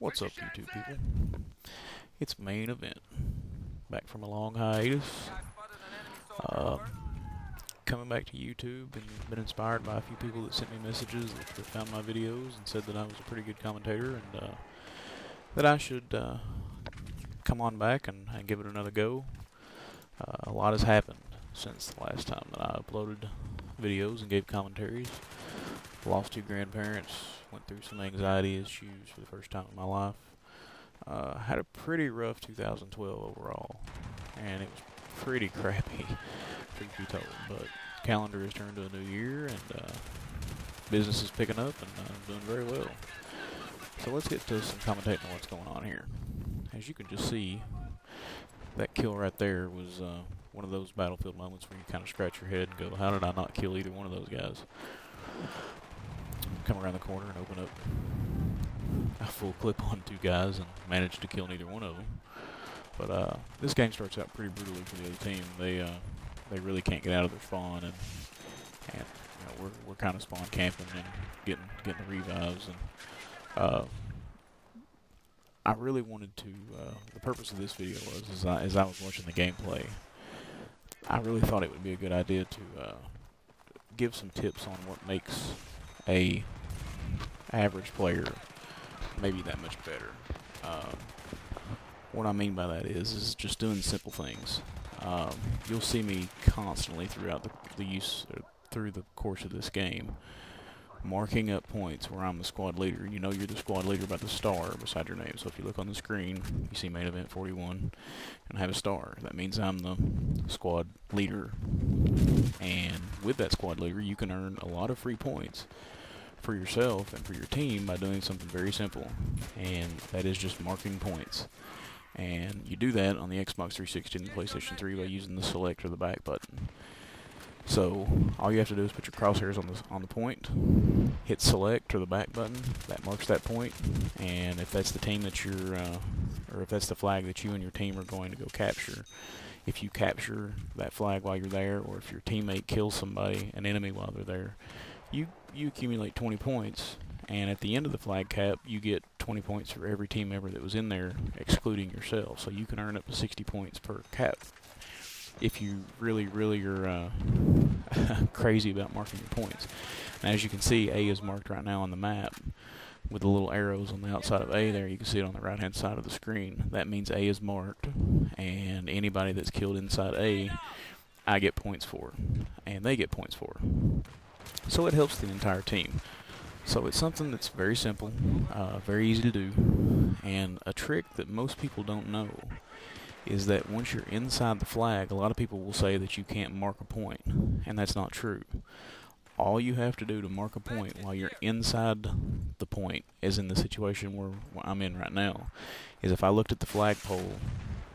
What's up, YouTube people? It's main event. Back from a long hiatus. Um, Coming back to YouTube and been inspired by a few people that sent me messages that found my videos and said that I was a pretty good commentator and that I should come on back and give it another go. A lot has happened since the last time that I uploaded videos and gave commentaries. Lost two grandparents, went through some anxiety issues for the first time in my life. Had a pretty rough 2012 overall, and it was pretty crappy, truth be told. But calendar has turned to a new year, and business is picking up, and doing very well. So let's get to some commentating on what's going on here. As you can just see, that kill right there was one of those battlefield moments where you kind of scratch your head and go, how did I not kill either one of those guys? Come around the corner and open up a full clip on two guys and manage to kill neither one of them. But this game starts out pretty brutally for the other team. They really can't get out of their spawn, and you know, we're kind of spawn camping and getting the revives. And I really wanted to. The purpose of this video was as I was watching the gameplay, I really thought it would be a good idea to give some tips on what makes a average player maybe that much better. What I mean by that is just doing simple things. You'll see me constantly throughout through the course of this game marking up points where I'm the squad leader. You know you're the squad leader by the star beside your name. So if you look on the screen, you see main event 41 and I have a star. That means I'm the squad leader. And with that squad leader, you can earn a lot of free points for yourself and for your team by doing something very simple, and that is just marking points. And you do that on the Xbox 360 and the PlayStation 3 by using the select or the back button. So all you have to do is put your crosshairs on the point, hit select or the back button. That marks that point, and if that's the team that you're, or if that's the flag that you and your team are going to go capture, if you capture that flag while you're there, or if your teammate kills somebody, an enemy while they're there, you accumulate 20 points, and at the end of the flag cap, you get 20 points for every team member that was in there, excluding yourself. So you can earn up to 60 points per cap if you really are crazy about marking your points. And as you can see, A is marked right now on the map with the little arrows on the outside of A there. You can see it on the right-hand side of the screen. That means A is marked, and anybody that's killed inside A, I get points for, and they get points for. So it helps the entire team. So it's something that's very simple, very easy to do, and a trick that most people don't know is that once you're inside the flag, a lot of people will say that you can't mark a point, and that's not true. All you have to do to mark a point while you're inside the point, as in the situation where I'm in right now, is if I looked at the flagpole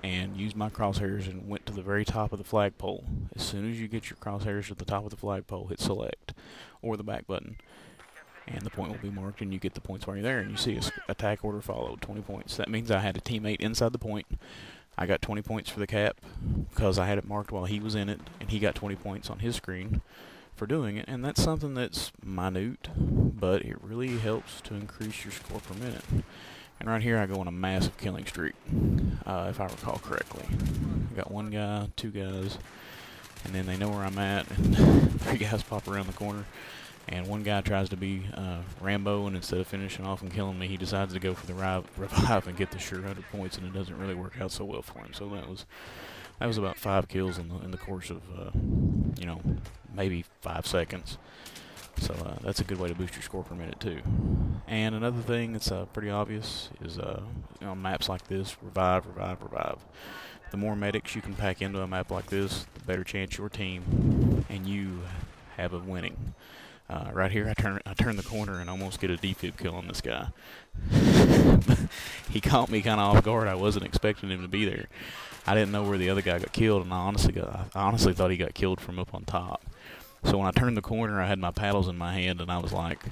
and used my crosshairs and went to the very top of the flagpole, as soon as you get your crosshairs to the top of the flagpole, hit select or the back button, and the point will be marked and you get the points while you're there, and you see attack order followed, 20 points. That means I had a teammate inside the point. I got 20 points for the cap because I had it marked while he was in it, and he got 20 points on his screen for doing it. And that's something that's minute, but it really helps to increase your score per minute. And right here I go on a massive killing streak, if I recall correctly. I got one guy, two guys, and then they know where I'm at, and three guys pop around the corner. And one guy tries to be Rambo, and instead of finishing off and killing me, he decides to go for the revive and get the sure 100 points, and it doesn't really work out so well for him. So that was about 5 kills in the course of you know, maybe 5 seconds. So that's a good way to boost your score per minute too. And another thing that's pretty obvious is you know, maps like this, revive. The more medics you can pack into a map like this, the better chance your team and you have of winning. Right here, I turn the corner and almost get a defib kill on this guy. He caught me kind of off guard. I wasn't expecting him to be there. I didn't know where the other guy got killed, and I honestly thought he got killed from up on top. So when I turned the corner, I had my paddles in my hand, and I was like,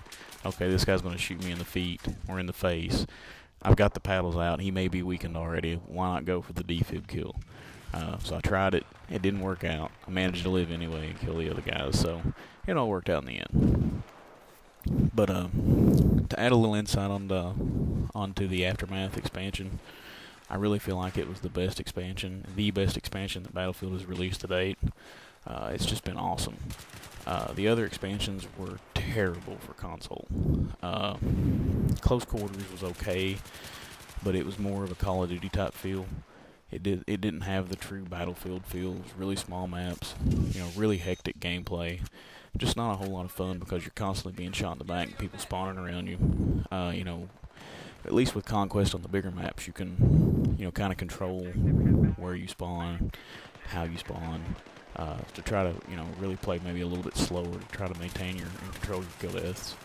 okay, this guy's going to shoot me in the feet or in the face. I've got the paddles out. He may be weakened already. Why not go for the defib kill? So I tried it. It didn't work out. I managed to live anyway and kill the other guys, so it all worked out in the end. But to add a little insight onto the Aftermath expansion. I really feel like it was the best expansion that Battlefield has released to date. It's just been awesome. The other expansions were terrible for console. Close Quarters was okay, but it was more of a Call of Duty type feel. It didn't have the true Battlefield feel. It was really small maps, really hectic gameplay. Just not a whole lot of fun because you're constantly being shot in the back and people spawning around you. At least with Conquest on the bigger maps, you can, kind of control where you spawn, how you spawn, to try to, really play maybe a little bit slower to try to maintain and control your kill deaths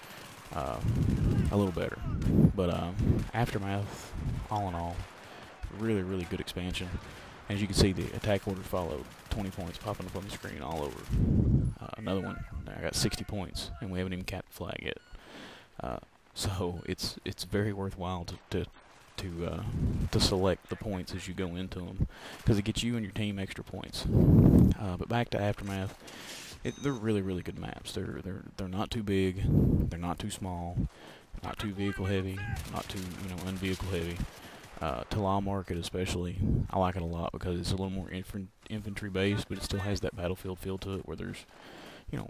a little better. But Aftermath, all in all, really, really good expansion. As you can see, the attack order followed. 20 points popping up on the screen all over. Another one. I got 60 points, and we haven't even capped the flag yet. So it's very worthwhile to select the points as you go into them, because it gets you and your team extra points. But back to Aftermath, they're really, really good maps. They're not too big, they're not too small, not too vehicle heavy, not too unvehicle heavy. Talah Market especially, I like it a lot because it's a little more infantry based, but it still has that Battlefield feel to it where there's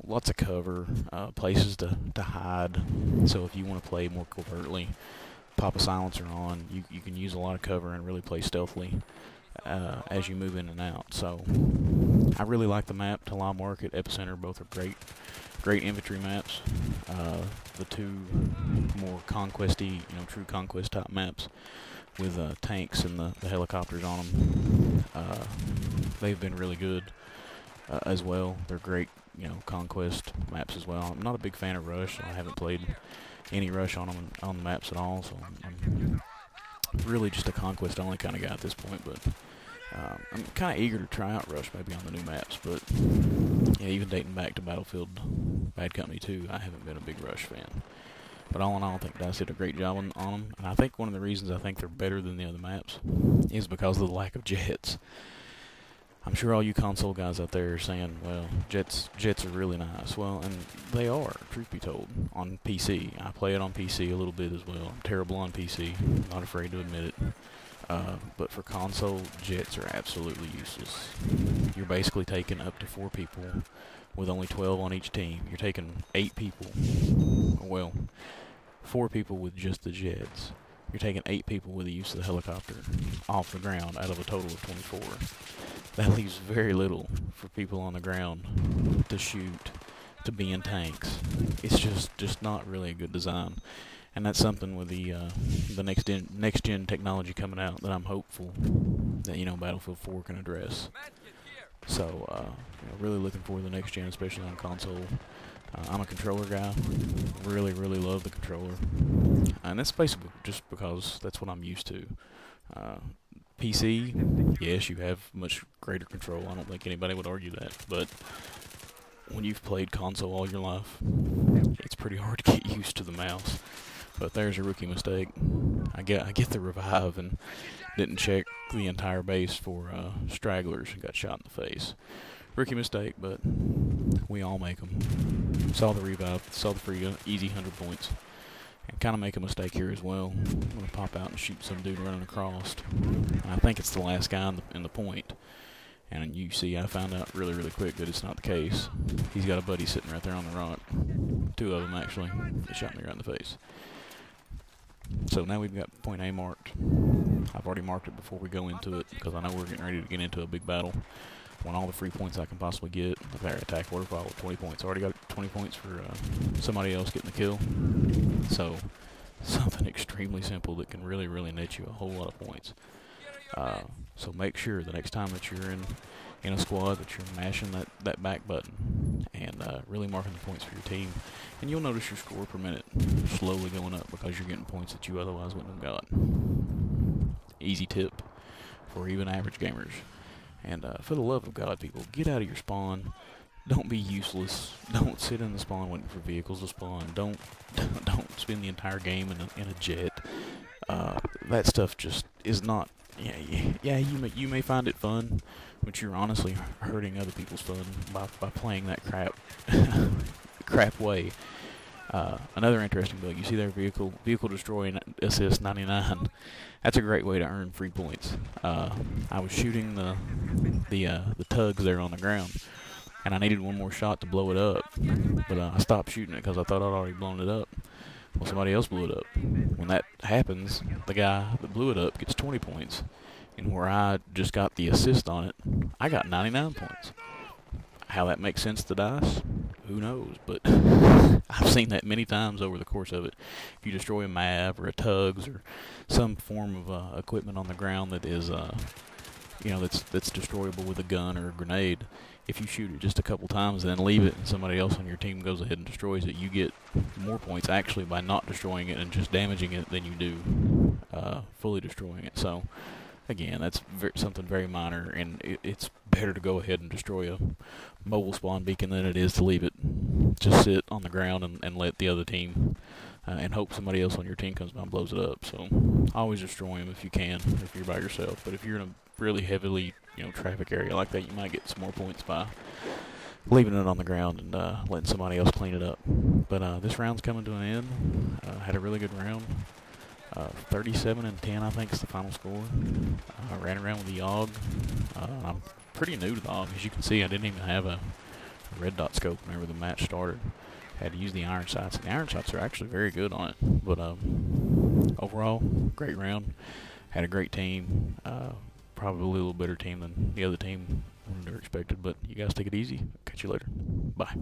lots of cover, places to hide. So if you want to play more covertly, pop a silencer on, you can use a lot of cover and really play stealthily as you move in and out. So I really like the map. Talah Market, Epicenter, both are great infantry maps. The two more conquesty, true conquest type maps with tanks and the helicopters on them, they've been really good as well. They're great, conquest maps as well. I'm not a big fan of Rush. I haven't played any Rush on the maps at all, so I'm really just a conquest only kind of guy at this point. But I'm kind of eager to try out Rush maybe on the new maps. But yeah, even dating back to Battlefield Bad Company 2, I haven't been a big Rush fan. But all in all, I think DICE did a great job on them. And I think one of the reasons I think they're better than the other maps is because of the lack of jets. I'm sure all you console guys out there are saying, well, jets are really nice. Well, and they are, truth be told, on PC. I play it on PC a little bit as well. I'm terrible on PC, not afraid to admit it. But for console, jets are absolutely useless. You're basically taking up to 4 people with only 12 on each team. You're taking 8 people, well, 4 people with just the jets. You're taking 8 people with the use of the helicopter off the ground out of a total of 24. That leaves very little for people on the ground to shoot, to be in tanks. It's just not really a good design. And that's something with the next gen technology coming out that I'm hopeful that Battlefield 4 can address. So really looking forward to the next gen, especially on console. I'm a controller guy. Really, really love the controller, and that's basically just because that's what I'm used to. PC, yes, you have much greater control. I don't think anybody would argue that, but when you've played console all your life, it's pretty hard to get used to the mouse. But there's a rookie mistake. I get the revive and didn't check the entire base for stragglers and got shot in the face. Rookie mistake, but we all make them. Saw the revive, saw the free easy 100 points. And kind of make a mistake here as well. I'm going to pop out and shoot some dude running across. And I think it's the last guy in the point. And you see, I found out really, really quick that it's not the case. He's got a buddy sitting right there on the rock. 2 of them, actually. They shot me right in the face. So now we've got point A marked. I've already marked it before we go into it because I know we're getting ready to get into a big battle. I want all the free points I can possibly get. There, attack order file with 20 points. I already got 20 points for somebody else getting the kill. So, something extremely simple that can really, really net you a whole lot of points. So make sure the next time that you're in a squad that you're mashing that back button and really marking the points for your team. And you'll notice your score per minute slowly going up because you're getting points that you otherwise wouldn't have got. Easy tip for even average gamers. And for the love of God, people, get out of your spawn. Don't be useless. Don't sit in the spawn waiting for vehicles to spawn. Don't spend the entire game in a jet. That stuff just is not. Yeah. You may find it fun, but you're honestly hurting other people's fun by playing that crap way. Another interesting bug, you see their vehicle destroy and assist 99. That's a great way to earn free points. I was shooting the tugs there on the ground, and I needed one more shot to blow it up, but I stopped shooting it because I thought I'd already blown it up. Well, somebody else blew it up. When that happens, the guy that blew it up gets 20 points, and where I just got the assist on it, I got 99 points. How that makes sense to dice, who knows, but I've seen that many times over the course of it. If you destroy a MAV or a tugs or some form of equipment on the ground that is, that's destroyable with a gun or a grenade, if you shoot it just a couple times and then leave it and somebody else on your team goes ahead and destroys it, you get more points actually by not destroying it and just damaging it than you do fully destroying it. So again, that's something very minor, and it's better to go ahead and destroy a mobile spawn beacon than it is to leave it just sit on the ground and let the other team and hope somebody else on your team comes by and blows it up. So always destroy them if you can, if you're by yourself. But if you're in a really heavily traffic area like that, you might get some more points by leaving it on the ground and letting somebody else clean it up. But this round's coming to an end. Had a really good round. 37-10, I think, is the final score. I ran around with the YOG. I'm pretty new to the YOG. As you can see, I didn't even have a red dot scope whenever the match started. Had to use the iron sights. The iron sights are actually very good on it. But overall, great round. Had a great team. Probably a little better team than the other team would have expected. But you guys take it easy. Catch you later. Bye.